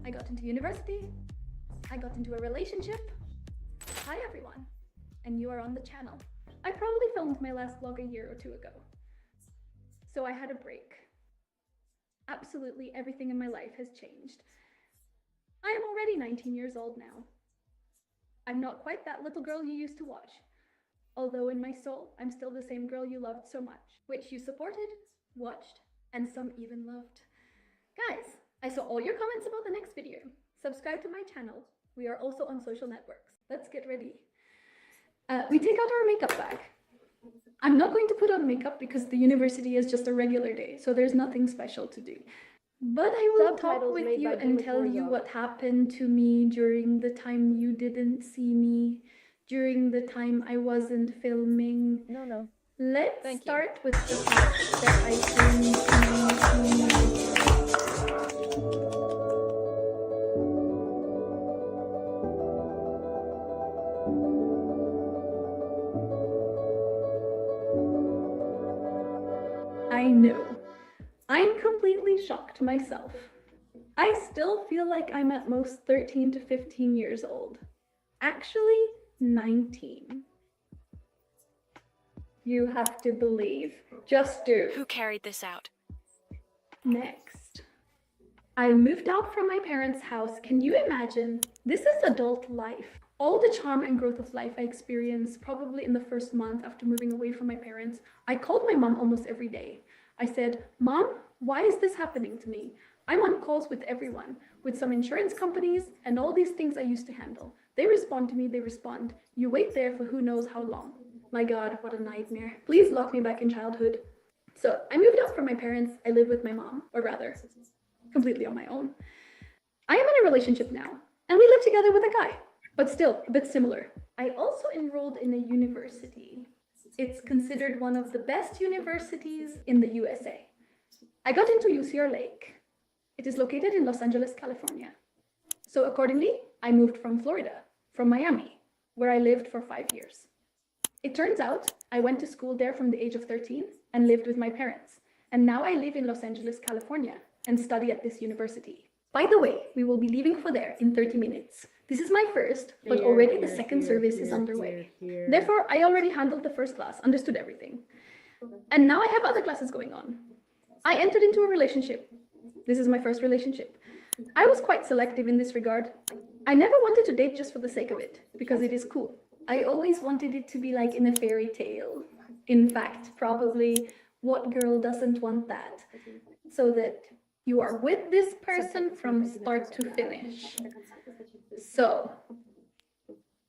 I got into university, I got into a relationship. Hi everyone, and you are on the channel. I probably filmed my last vlog a year or two ago, so I had a break. Absolutely everything in my life has changed. I am already 19 years old now. I'm not quite that little girl you used to watch, although in my soul, I'm still the same girl you loved so much, which you supported, watched, and some even loved. Guys, I saw all your comments about the next video. Subscribe to my channel. We are also on social networks. Let's get ready. We take out our makeup bag. I'm not going to put on makeup because the university is just a regular day, so there's nothing special to do. But I will talk with you and tell you what happened to me during the time you didn't see me, during the time I wasn't filming. No. Let's start with the fact that I came to I know. I'm completely shocked myself. I still feel like I'm at most 13 to 15 years old. Actually, 19. You have to believe. Just do. Who carried this out? Next. I moved out from my parents' house. Can you imagine? This is adult life. All the charm and growth of life I experienced probably in the first month after moving away from my parents. I called my mom almost every day. I said, "Mom, why is this happening to me? I'm on calls with everyone, with some insurance companies and all these things I used to handle. They respond to me, they respond. You wait there for who knows how long." My God, what a nightmare. Please lock me back in childhood. So I moved out from my parents. I live with my mom, or rather, completely on my own. I am in a relationship now, and we live together with a guy, but still a bit similar. I also enrolled in a university. It's considered one of the best universities in the USA. I got into UCR Lake. It is located in Los Angeles, California. So accordingly, I moved from Florida, from Miami, where I lived for 5 years. It turns out I went to school there from the age of 13 and lived with my parents. And now I live in Los Angeles, California and study at this university. By the way, we will be leaving for there in 30 minutes. This is my first, but already the second service is underway. Therefore, I already handled the first class, understood everything. And now I have other classes going on. I entered into a relationship. This is my first relationship. I was quite selective in this regard. I never wanted to date just for the sake of it, because it is cool. I always wanted it to be like in a fairy tale. In fact, probably what girl doesn't want that? So that you are with this person from start to finish. So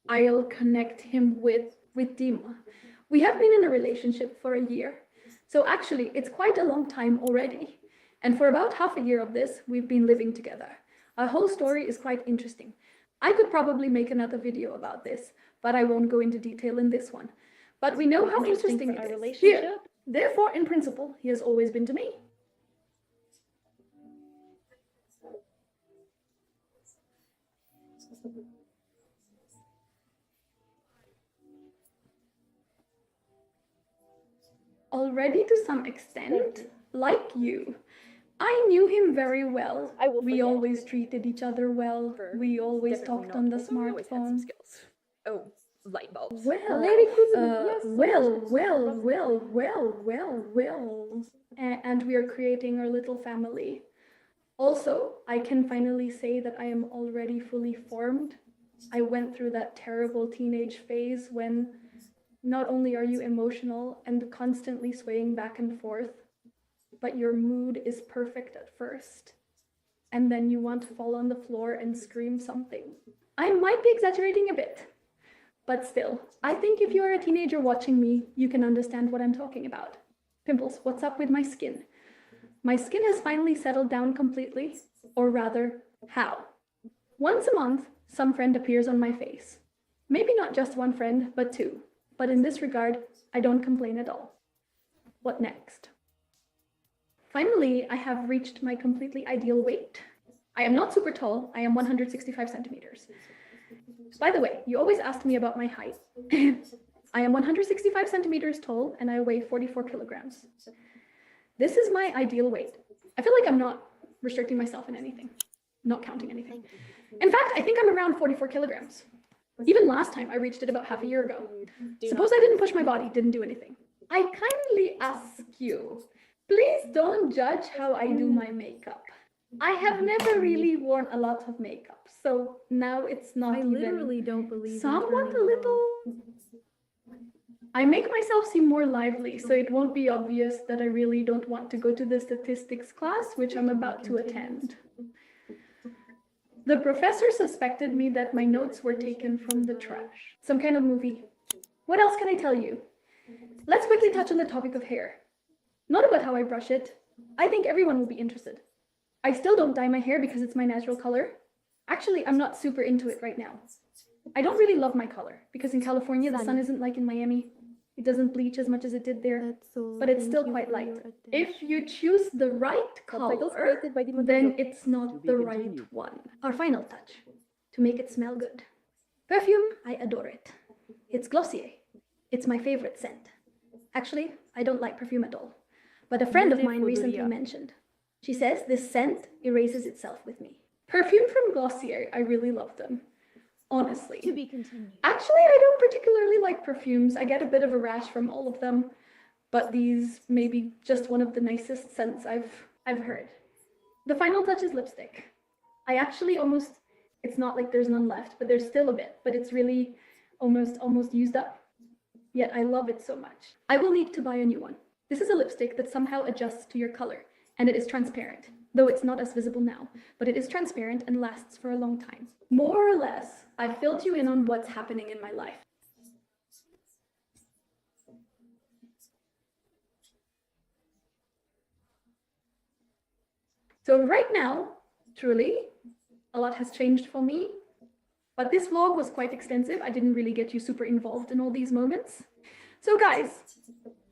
I'll connect him with Dima. We have been in a relationship for a year. So actually, it's quite a long time already. And for about half a year of this, we've been living together. Our whole story is quite interesting. I could probably make another video about this, but I won't go into detail in this one. But we know how interesting it is. Here. Therefore, in principle, he has always been to me. Already to some extent, like you. I knew him very well. We always treated each other well. We always talked on the smartphone. Oh, light bulbs. Well. And we are creating our little family. Also, I can finally say that I am already fully formed. I went through that terrible teenage phase when not only are you emotional and constantly swaying back and forth, but your mood is perfect at first. And then you want to fall on the floor and scream something. I might be exaggerating a bit, but still, I think if you are a teenager watching me, you can understand what I'm talking about. Pimples, what's up with my skin? My skin has finally settled down completely, or rather, how? Once a month, some friend appears on my face. Maybe not just one friend, but two. But in this regard, I don't complain at all. What next? Finally, I have reached my completely ideal weight. I am not super tall, I am 165 centimeters. By the way, you always asked me about my height. I am 165 centimeters tall and I weigh 44 kilograms. This is my ideal weight. I feel like I'm not restricting myself in anything. not counting anything. In fact, I think I'm around 44 kilograms. Even last time, I reached it about half a year ago. Suppose I didn't push my body, didn't do anything. I kindly ask you, please don't judge how I do my makeup. I have never really worn a lot of makeup, so now it's not I even literally don't believe somewhat a little. I make myself seem more lively, so it won't be obvious that I really don't want to go to the statistics class, which I'm about to attend. The professor suspected me that my notes were taken from the trash. Some kind of movie. What else can I tell you? Let's quickly touch on the topic of hair. Not about how I brush it. I think everyone will be interested. I still don't dye my hair because it's my natural color. Actually, I'm not super into it right now. I don't really love my color because in California, the sun isn't like in Miami. It doesn't bleach as much as it did there, but it's still quite light. If you choose the right color, then it's not the right one. Our final touch, to make it smell good. Perfume, I adore it. It's Glossier. It's my favorite scent. Actually, I don't like perfume at all. But a friend of mine recently mentioned. She says this scent erases itself with me. Perfume from Glossier, I really love them. Honestly. To be continued. Actually, I don't particularly like perfumes. I get a bit of a rash from all of them, but these may be just one of the nicest scents I've heard. The final touch is lipstick. I actually it's not like there's none left, but there's still a bit, but it's really almost used up. Yet I love it so much. I will need to buy a new one. This is a lipstick that somehow adjusts to your color, and it is transparent, though it's not as visible now, but it is transparent and lasts for a long time. More or less, I've filled you in on what's happening in my life. So right now, truly, a lot has changed for me, but this vlog was quite extensive. I didn't really get you super involved in all these moments. So guys,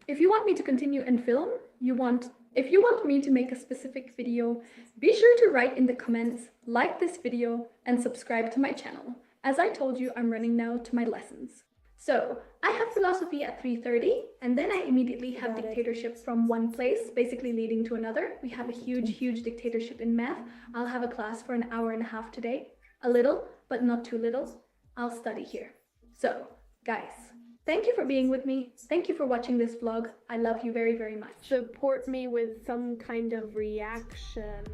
if you want me to continue and film, if you want me to make a specific video, be sure to write in the comments, like this video, and subscribe to my channel. As I told you, I'm running now to my lessons. So, I have philosophy at 3:30, and then I immediately have dictatorship from one place, basically leading to another. We have a huge dictatorship in math. I'll have a class for an hour and a half today. A little, but not too little. I'll study here. So, guys, thank you for being with me. Thank you for watching this vlog. I love you very, very much. Support me with some kind of reaction.